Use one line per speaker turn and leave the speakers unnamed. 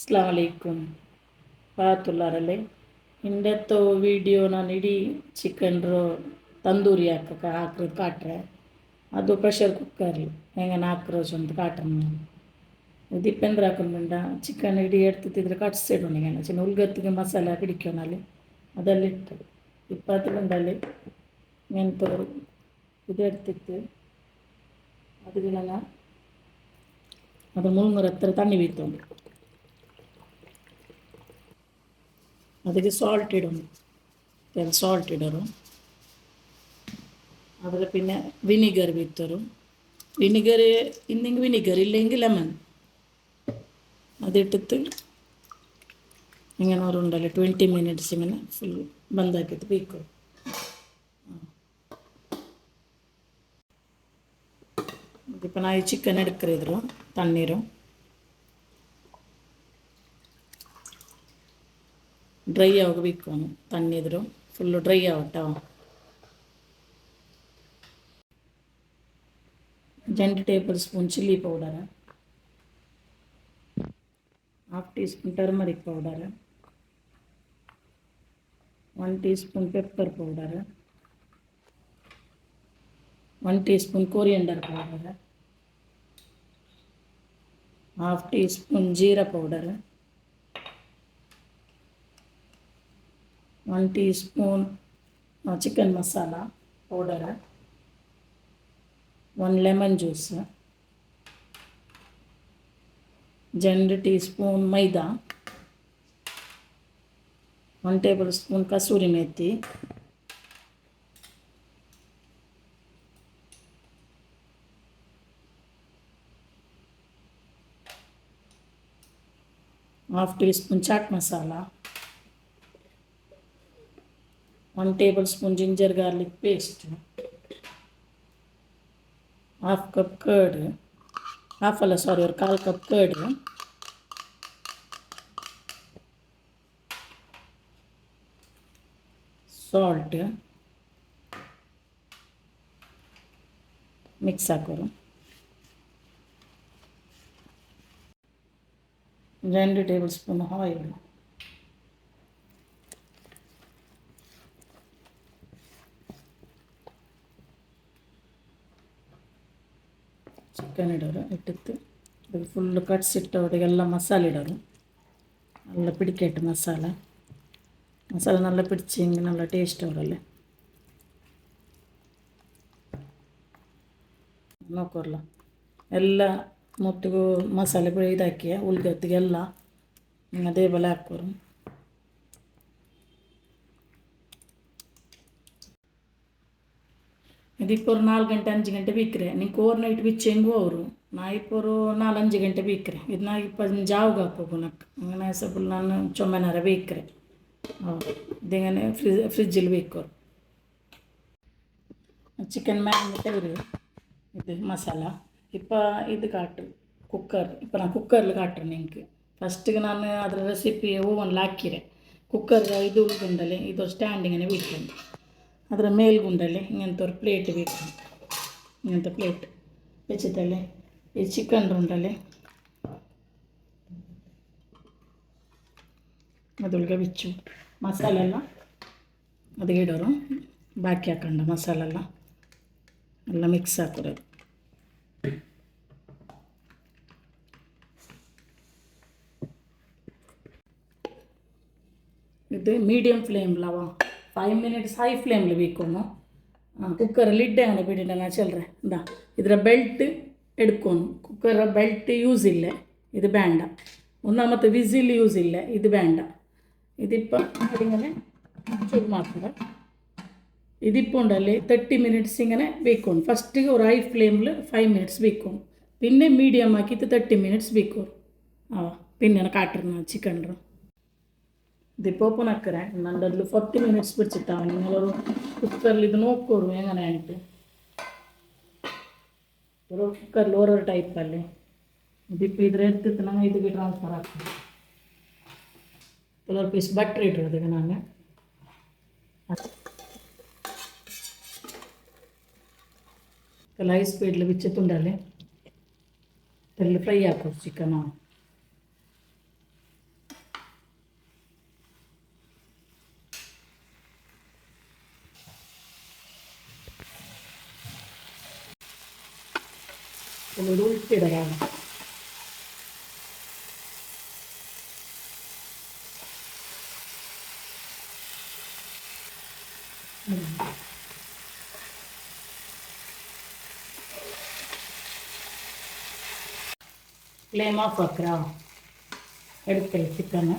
Assam ವಲೈಕುಮ್ ಪಾತುಲ್ಲಾರಲ್ಲೇ ಇಂಡತ್ತು video ನಾನು ಇಡೀ ಚಿಕನ್ರು ತಂದೂರಿ ಹಾಕ್ರೆ ಕಾಟ್ರೆ ಅದು ಪ್ರೆಷರ್ ಕುಕ್ಕರ್ಲಿ ಹೆಂಗೆ 4 ರೋಜು ಅಂತ ಕಾಟ್ರೆ ದಿಪ್ಪೆಂದ್ರೆ ಹಾಕೊಂಡ ಚಿಕನ್ ಇಡೀ ಎಡ್ತಿದ್ರೆ ಕಟ್ಸಿಡೋಣ ಚಿನ್ನ ಉಲ್ಗತ್ತಿಗೆ ಮಸಾಲೆ ಹಿಡಿಕೋನಲ್ಲಿ ಅದಲ್ಲಿಟ್ಟು 20 ಗಂಟಲ್ಲಿ ಮೆಂತೋರು ಇದು ಎಡ್ತಿತ್ತು ಅದು ಮುಳುಮೂರು ಹತ್ತಿರ ತಣ್ಣಿ ಬೀಳ್ತೊಂಡು ಅದಕ್ಕೆ ಸಾಲ್ಟ್ ಇಡೋನು ಸಾಲ್ಟ್ ಇಡೋರು ಅದರ പിന്നെ ವಿನಿಗರ್ ಬಿತ್ತರು ವಿನಿಗರ್ ಇನ್ನಿಂಗೆ ವಿನಿಗರ್ ಇല്ലെങ്കിൽ ಲೆಮನ್ അതിട്ടിട്ട് ഇങ്ങനെ ഉണ്ടല്ലോ 20 മിനിറ്റ്സ് ഇങ്ങനെ ഫുൾ ബന്ധാക്കിയിട്ട് ബീക്കും ഇതിപ്പോൾ ನಾವು ಚಿಕನ್ എടുക്കರಿದ್ರು ತಣ್ಣೀರು ಡ್ರೈ ಆಗಬೇಕು ತಣ್ಣಿದ್ರು ಫುಲ್ಲು ಡ್ರೈ ಆವಟ್ಟವ 2 tablespoon chilli powder 1/2 teaspoon turmeric powder 1 teaspoon pepper powder 1 teaspoon coriander powder 1/2 teaspoon jeera powder 1 teaspoon chicken masala powder 1 lemon juice 2 teaspoon maida 1 tablespoon kasuri methi 1/2 teaspoon chaat masala 1 tablespoon ginger garlic paste 1/2 cup curd 1/4 cup curd salt mix ಹಾಕೋರು 2 table spoon oil chicken ಇಡೋರು ಇಟ್ಟಿತ್ತು ಅದು full ಕಟ್ಸಿಟ್ಟವರಿಗೆಲ್ಲ ಮಸಾಲೆ ಇಡೋರು ಎಲ್ಲ ಪಿಡಿಕೆಟ್ಟು ಮಸಾಲೆ നല്ല പിടിച്ച് ಹಿಂಗೆ നല്ല taste ಅವರಲ್ಲೇ ನೋಕೋರ್ಲ ಎಲ್ಲ ಮೊತ್ತಿಗೂ ಮಸಾಲೆ ಇದಾಕಿ ಉಳ್ಗತ್ತಿಗೆಲ್ಲ ಅದೇ ಬಲೆ ಹಾಕೋರು ഇതിപ്പോൾ 4 ಗಂಟೆ 5 ಗಂಟೆ ಬೀಕ್ರೆ ನಿಂಗೆ ಓವರ್ ನೈಟ್ ಬಿಚ್ಚಿ ಹೆಂಗೂ ಅವರು ನಾ ಇಪ್ಪರು 4-5 ಗಂಟೆ ಬೀಕ್ರೆ ಇದು ನಾ ಜಾವ್ಗೆ ಹಾಕೋಗು ನಕ್ಕೆ അങ്ങനെ ಸ್ವಲ್ಪ ನಾನು ಚೊಮ್ಮೆನಾರ ಬೇಕ್ರೆ ഇതിങ്ങനെ ഫ്രിഡ്ജിൽ വെക്കും ചിക്കൻ മാരിനേറ്റ് ഇത് മസാല ഇപ്പോൾ ഇത് കാട്ടും കുക്കർ ഇപ്പോൾ ನಾನು ಕುಕ್ಕರ್ಲಿ ಕಾಟ್ರೆ ನಿಂಗೆ ಫಸ್ಟಿಗೆ ನಾನು ಅದರ ರೆಸಿಪಿ ಓವನ್ಲಿ ಹಾಕಿರೆ ಕುಕ್ಕರ್ ಇದು ಉಳ್ಗುಂಡಲ್ಲಿ ಇದು ಸ್ಟ್ಯಾಂಡಿಂಗನೇ ಬೇಕು ಅದರ ಮೇಲ್ಗುಂಡಲ್ಲಿ ಹಿಂಗಂತವ್ರು ಪ್ಲೇಟ್ ಬೇಕು ಹಿಂಗಂತ ಪ್ಲೇಟ್ ಬೆಚ್ಚಿತಲ್ಲಿ ಈ ಚಿಕನ್ ಉಂಡಲ್ಲಿ ಅದೊಳಗೆ ಬಿಚ್ಚು ಮಸಾಲೆಲ್ಲ ಅದು ಇಡೋರು ಬಾಕಿ ಹಾಕೊಂಡ ಮಸಾಲೆಲ್ಲ ಎಲ್ಲ ಮಿಕ್ಸ್ ಹಾಕೋರು ಇದು ಮೀಡಿಯಮ್ ಫ್ಲೇಮ್ಲವ 5 ಮಿನಿಟ್ಸ್ ಹೈ ಫ್ಲೇಮ್ಲಿ ಬೇಕೋನು ಕುಕ್ಕರ್ ಲಿಡ್ അങ്ങനെ ಬಿಡಿನ ಚೆಲ್ರೆ ಇಂದ ಇದರ ಬೆಲ್ಟ್ ಎಡ್ಕೋನು ಕುಕ್ಕರ್ ಬೆಲ್ಟ್ ಯೂಸ್ ಇಲ್ಲ ಇದು ಬೇಡ ഒന്നാമത്തെ വിസിൽ യൂസ് ഇല്ല ഇത് വേണ്ട ഇതിപ്പോൾ ഇങ്ങനെ ചൂട് മാത്രം ഇതിപ്പോൾ ഉണ്ടല്ലേ 30 മിനിറ്റ്സ് ഇങ്ങനെ വെക്കും ഫസ്റ്റ് ഒരു ഹൈ ഫ്ലെയിമിൽ 5 മിനിറ്റ്സ് വെക്കും പിന്നെ മീഡിയം ആക്കിയിട്ട് 30 മിനിറ്റ്സ് വെക്കും പിന്നെ കാട്ടുന്ന ചിക്കൻ ഇതിപ്പോൾ ഓപ്പൺ ആക്കറേ നല്ലൊരു 40 മിനിറ്റ്സ് പിടിച്ചിട്ടാണ് നിങ്ങളൊരു കുക്കറിൽ ഇത് നോക്കോളൂ എങ്ങനെയായിട്ട് ഒരു കുക്കറിൽ ഓരോ ടൈപ്പല്ലേ ഇതിപ്പോൾ ಇದ್ರೆ എടുത്തിട്ട് നമ്മൾ ഇതിലേക്ക് ട്രാൻസ്ഫർ ആക്കും ಕೆಲವು ಪೀಸ್ ಬಟ್ರ್ ಇಟ್ಟಿರೋದಕ್ಕೆ ನಾನು ಹೈ ಸ್ಪೀಡ್ಲಿ ಬಿಚ್ಚುತ್ತುಂಡಲ್ಲಿ ತೆಲ್ಲಿ ಫ್ರೈ ಹಾಕೋದು ಚಿಕನ್ ಒಂದು ಉಲ್ಟಿಡೋಣ. ಫ್ಲೇಮ್ ಆಫ್ ಹಾಕ್ರಾ, எடுத்து சிக்கனை